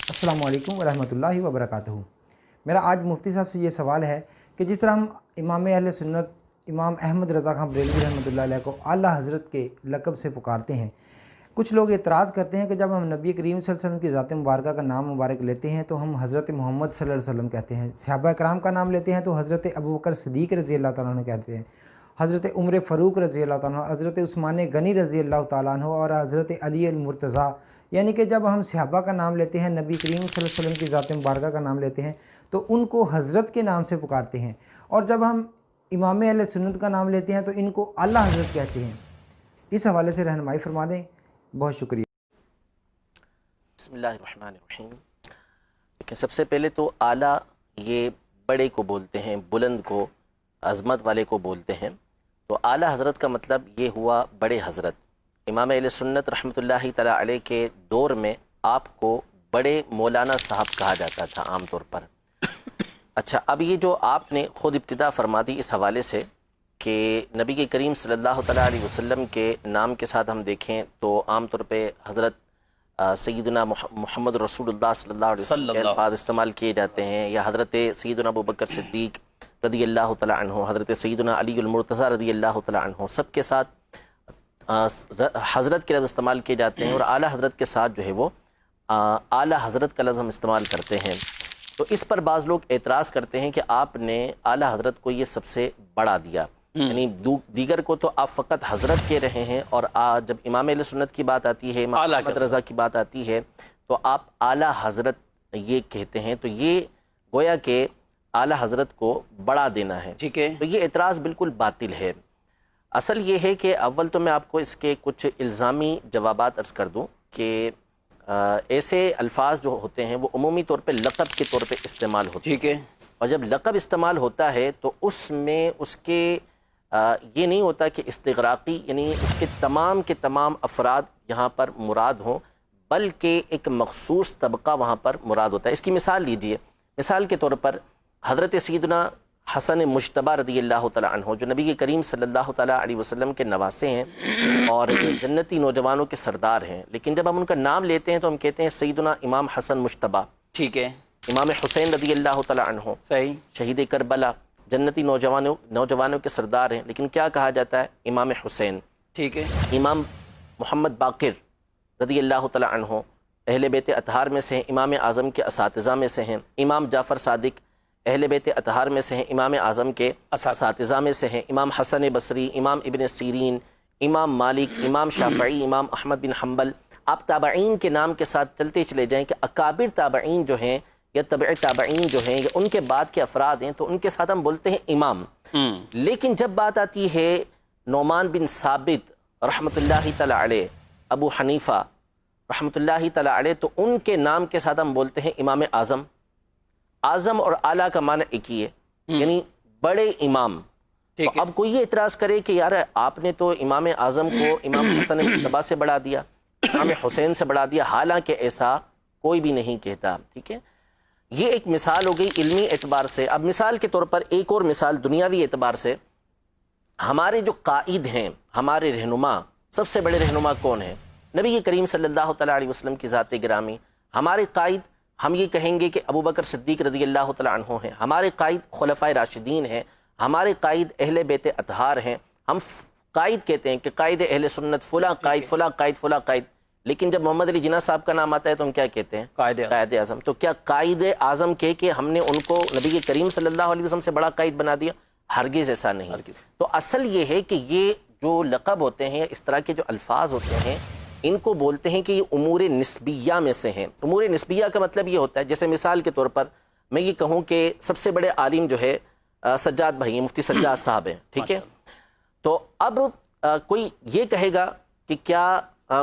अस्सलामु अलैकुम वरहमतुल्लाहि वबरकातुहू। मेरा आज मुफ्ती साहब से ये सवाल है कि जिस तरह हम इमाम अहले सुन्नत इमाम अहमद रज़ा खां बरेलवी रहमतुल्लाह अलैह को आला हज़रत के लक़ब से पुकारते हैं, कुछ लोग एतराज़ करते हैं कि जब हम नबी करीम सल्लल्लाहु अलैहि वसल्लम की ज़ात मुबारक का नाम मुबारक लेते हैं तो हम हज़रत मोहम्मद सल्लल्लाहु अलैहि वसल्लम कहते हैं, सहाबा कराम का नाम लेते हैं तो हज़रत अबू बकर सिद्दीक़ रज़ी अल्लाह तआला अन्हु कहते हैं, हज़रत उमर फ़ारूक रज़ी अल्लाह तआला अन्हु, हज़रत उस्मान गनी रज़ी अल्लाह तआला अन्हु और हज़रत अली अल मुर्तज़ा। यानी कि जब हम सहाबा का नाम लेते हैं, नबी करीम सल्लल्लाहु अलैहि वसल्लम की ज़ात मुबारक का नाम लेते हैं तो उनको हज़रत के नाम से पुकारते हैं, और जब हम इमाम अहले सुन्नत का नाम लेते हैं तो इनको आला हज़रत कहते हैं। इस हवाले से रहनुमाई फरमा दें, बहुत शुक्रिया। बिस्मिल्लाहिर्रहमानिर्रहीम। लेकिन सबसे पहले तो आला ये बड़े को बोलते हैं, बुलंद को, अज़मत वाले को बोलते हैं। तो आला हज़रत का मतलब ये हुआ बड़े हज़रत। इमाम अहले सुन्नत रहमतुल्लाहि तआला अलैह के दौर में आपको बड़े मौलाना साहब कहा जाता था आम तौर पर। अच्छा, अब ये जो आपने ख़ुद इब्तिदा फरमा दी इस हवाले से कि नबी के करीम सल्लल्लाहु तआला अलैहि वसल्लम के नाम के साथ हम देखें तो आम तौर पे हज़रत सैयदना मोहम्मद रसूलुल्लाह सल्लल्लाहु अलैहि वसल्लम के अल्फाज इस्तेमाल किए जाते हैं, या हज़रत सैयदना अबू बकर सिद्दीक़ रज़ी अल्लाह तआला अन्हु, हज़रत सैयदना अली अल मुर्तज़ा रज़ी अल्लाह तआला अन्हु, सब के साथ हज़रत के लफ्ज़ इस्तेमाल किए जाते हैं। और आला हज़रत के साथ जो है वो आला हज़रत का लफ्ज़ हम इस्तेमाल करते हैं। तो इस पर बाज़ लोग एतराज़ करते हैं कि आपने आला हज़रत को ये सबसे बड़ा दिया, यानी दीगर को तो आप फ़कत हज़रत कह रहे हैं, और जब इमाम अहले सुन्नत की बात आती है, इमाम अहमद रज़ा की बात आती है, तो आप आला हज़रत ये कहते हैं। तो ये गोया के आला हज़रत को बड़ा देना है। ठीक है, तो ये एतराज़ बिल्कुल बातिल है। असल ये है कि अव्वल तो मैं आपको इसके कुछ इल्ज़ामी जवाबात अर्ज़ कर दूं कि ऐसे अल्फाज जो होते हैं वो उमूमी तौर पे लक़ब के तौर पे इस्तेमाल होते हैं। ठीक है, और जब लक़ब इस्तेमाल होता है तो उसमें उसके ये नहीं होता कि इस्तिग़राक़ी यानी उसके तमाम के तमाम अफराद यहाँ पर मुराद हों, बल्कि एक मख़सूस तबका वहाँ पर मुराद होता है। इसकी मिसाल लीजिए, मिसाल के तौर पर हज़रत सैयदना हसन मुज्तबा रज़ी अल्लाह तआला अन्हु, जो नबी के करीम सल्लल्लाहु तआला अलैहि वसल्लम के नवासे हैं और जन्नती नौजवानों के सरदार हैं, लेकिन जब हम उनका नाम लेते हैं तो हम कहते हैं सैयदना इमाम हसन मुज्तबा। ठीक है, इमाम हुसैन रज़ी अल्लाह तआला अन्हु, सही, शहीद करबला, जन्नती नौजवानों के सरदार हैं, लेकिन क्या कहा जाता है? इमाम हुसैन। ठीक है, इमाम मोहम्मद बाक़िर रज़ी अल्लाह तआला अन्हु अहले बैत अतहार में से हैं, इमाम आज़म के असातिज़ा में से हैं। इमाम जाफ़र सादिक अहले बैत अतहार में से हैं, इमाम आज़म के असातिज़ा में से हैं। इमाम हसन बसरी, इमाम इब्न सीरीन, इमाम मालिक, इमाम शाफ़ई, इमाम अहमद बिन हम्बल। आप ताबईन के नाम के साथ चलते चले जाएँ कि अकाबिर ताबईन जो हैं या तबअ ताबईन जो हैं या उनके बाद के अफराद हैं, तो उनके साथ हम बोलते हैं इमाम। लेकिन जब बात आती है नौमान बिन साबित रहमतुल्लाहि तआला अलैह, अबू हनीफ़ा रहमतुल्लाहि तआला अलैह, तो उनके नाम के साथ हम बोलते हैं इमाम आज़म। आज़म और आला का माना एक ही है, यानी बड़े इमाम। तो अब कोई ये इतराज़ करे कि यार आपने तो इमाम आज़म को इमाम हसन मुज्तबा से बढ़ा दिया, इमाम हुसैन से बढ़ा दिया, हालांकि ऐसा कोई भी नहीं कहता। ठीक है, ये एक मिसाल हो गई इल्मी एतबार से। अब मिसाल के तौर पर एक और मिसाल दुनियावी एतबार से, हमारे जो कायद हैं, हमारे रहनुमा, सबसे बड़े रहनुमा कौन है? नबी करीम सल्लल्लाहु तआला अलैहि वसल्लम की ज़ात गिरामी। हमारे कायद हम ये कहेंगे कि अबू बकर सिद्दीक़ रज़ी अल्लाह तआला अन्हु हैं। हमारे कायद खुलफ़ाए राशिदीन हैं। हमारे कायद अहले बैत अतहार हैं। हम कायद कहते हैं कि कायद अहले सुन्नत फ़ुला कायद, फ़ुला कायद, फ़ुला कायद। लेकिन जब मोहम्मद अली जिन्ना साहब का नाम आता है तो हम क्या कहते हैं? कायद आज़म। तो क्या कायद आज़म कह के हमने उनको नबी के करीम सल्लल्लाहु अलैहि वसल्लम से बड़ा कायद बना दिया? हरगिज़ ऐसा नहीं। तो असल ये है कि ये जो लक़ब होते हैं, इस तरह के जो अल्फाज होते हैं, इनको बोलते हैं कि ये उमूर निस्बिया में से हैं। उमूर निस्बिया का मतलब ये होता है, जैसे मिसाल के तौर पर मैं ये कहूँ कि सबसे बड़े आलिम जो है सज्जाद भाई, मुफ्ती सज्जाद साहब हैं। ठीक है, तो अब कोई ये कहेगा कि क्या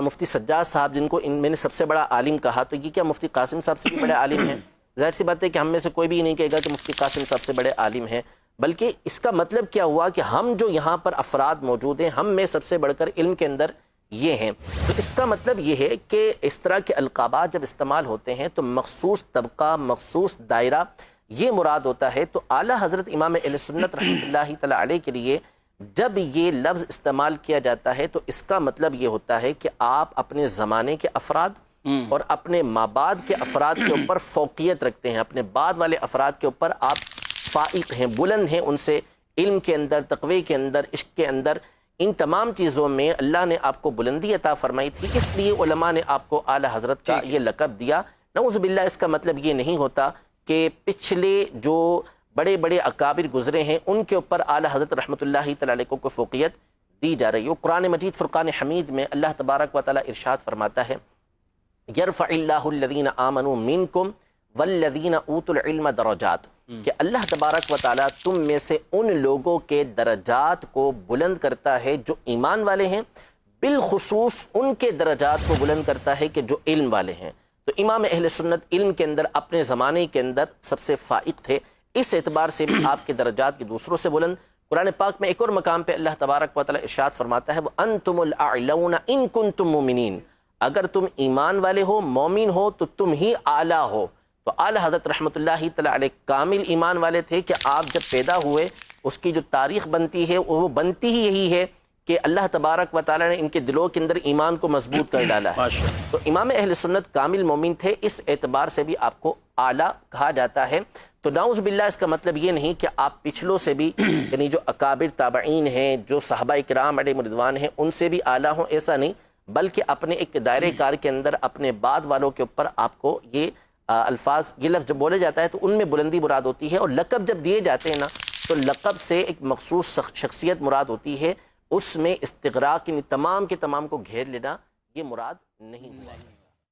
मुफ्ती सज्जाद साहब, जिनको मैंने सबसे बड़ा आलिम कहा, तो ये क्या मुफ्ती कासिम साहब से भी बड़े आलिम हैं? ज़ाहिर सी बात है कि हम में से कोई भी नहीं कहेगा कि मुफ्ती कासिम साहब से बड़े आलिम हैं। बल्कि इसका मतलब क्या हुआ कि हम जो यहाँ पर अफराद मौजूद हैं, हम में सबसे बढ़कर इल्म के अंदर ये हैं। तो इसका मतलब ये है कि इस तरह के अलकाबात जब इस्तेमाल होते हैं तो मखसूस तबका, मखसूस दायरा, ये मुराद होता है। तो आला हज़रत इमाम अहले सुन्नत रहमतुल्लाहि तआला अलैह के लिए जब ये लफ्ज़ इस्तेमाल किया जाता है तो इसका मतलब ये होता है कि आप अपने ज़माने के अफराद, اور اپنے مابعد کے افراد کے اوپر فوقیت رکھتے ہیں، اپنے بعد والے افراد کے اوپر آپ فائق ہیں، بلند ہیں ان سے، علم کے اندر، تقوی کے اندر، عشق کے اندر، ان تمام چیزوں میں اللہ نے آپ کو بلندی عطا فرمائی تھی، اس لیے علماء نے آپ کو اعلیٰ حضرت کا یہ لقب دیا۔ نعوذ باللہ اس کا مطلب یہ نہیں ہوتا کہ پچھلے جو بڑے بڑے اکابر گزرے ہیں ان کے اوپر اعلیٰ حضرت رحمۃ اللہ تعالی علیہ کو کوئی فوقیت دی جا رہی ہے۔ قرآن مجید فرقان حمید میں اللہ تبارک و تعالی ارشاد فرماتا ہے، یرفع اللہ الذین آمنوا منکم والذین اوتوا العلم درجات، کہ اللہ تبارک و تعالی تم میں سے ان لوگوں کے درجات کو بلند کرتا ہے جو ایمان والے ہیں، بالخصوص ان کے درجات کو بلند کرتا ہے کہ جو علم والے ہیں۔ تو امام اہل سنت علم کے اندر اپنے زمانے کے اندر سب سے فائق تھے، اس اعتبار سے بھی آپ کے درجات کے دوسروں سے بلند۔ قرآن پاک میں ایک اور مقام پہ اللہ تبارک و تعالی ارشاد فرماتا ہے، وَأَنْتُمُ الْأَعْلَوْنَ إِن كُنْتُم مُؤْمِنِينَ، اگر تم ایمان والے ہو، مومن ہو تو تم ہی اعلیٰ ہو۔ تو اعلیٰ حضرت رحمۃ اللہ تعالی علیہ کامل ایمان والے تھے کہ آپ جب پیدا ہوئے اس کی جو تاریخ بنتی ہے وہ بنتی ہی یہی ہے کہ اللہ تبارک و تعالی نے ان کے دلوں کے اندر ایمان کو مضبوط کر ڈالا ہے۔ تو امام اہل سنت کامل مومن تھے، اس اعتبار سے بھی آپ کو اعلیٰ کہا جاتا ہے۔ تو نعوذ باللہ اس کا مطلب یہ نہیں کہ آپ پچھلوں سے بھی یعنی جو اکابر تابعین ہیں، جو صحابہ کرام علیہ رضوان ہیں، ان سے بھی اعلیٰ ہوں، ایسا نہیں، بلکہ اپنے ایک دائرے کار کے اندر اپنے بعد والوں کے اوپر آپ کو یہ الفاظ، یہ لفظ جب بولے جاتا ہے تو ان میں بلندی مراد ہوتی ہے، اور لقب جب دیے جاتے ہیں نا تو لقب سے ایک مخصوص شخصیت مراد ہوتی ہے، اس میں استغراق تمام کے تمام کو گھیر لینا یہ مراد نہیں ہوا۔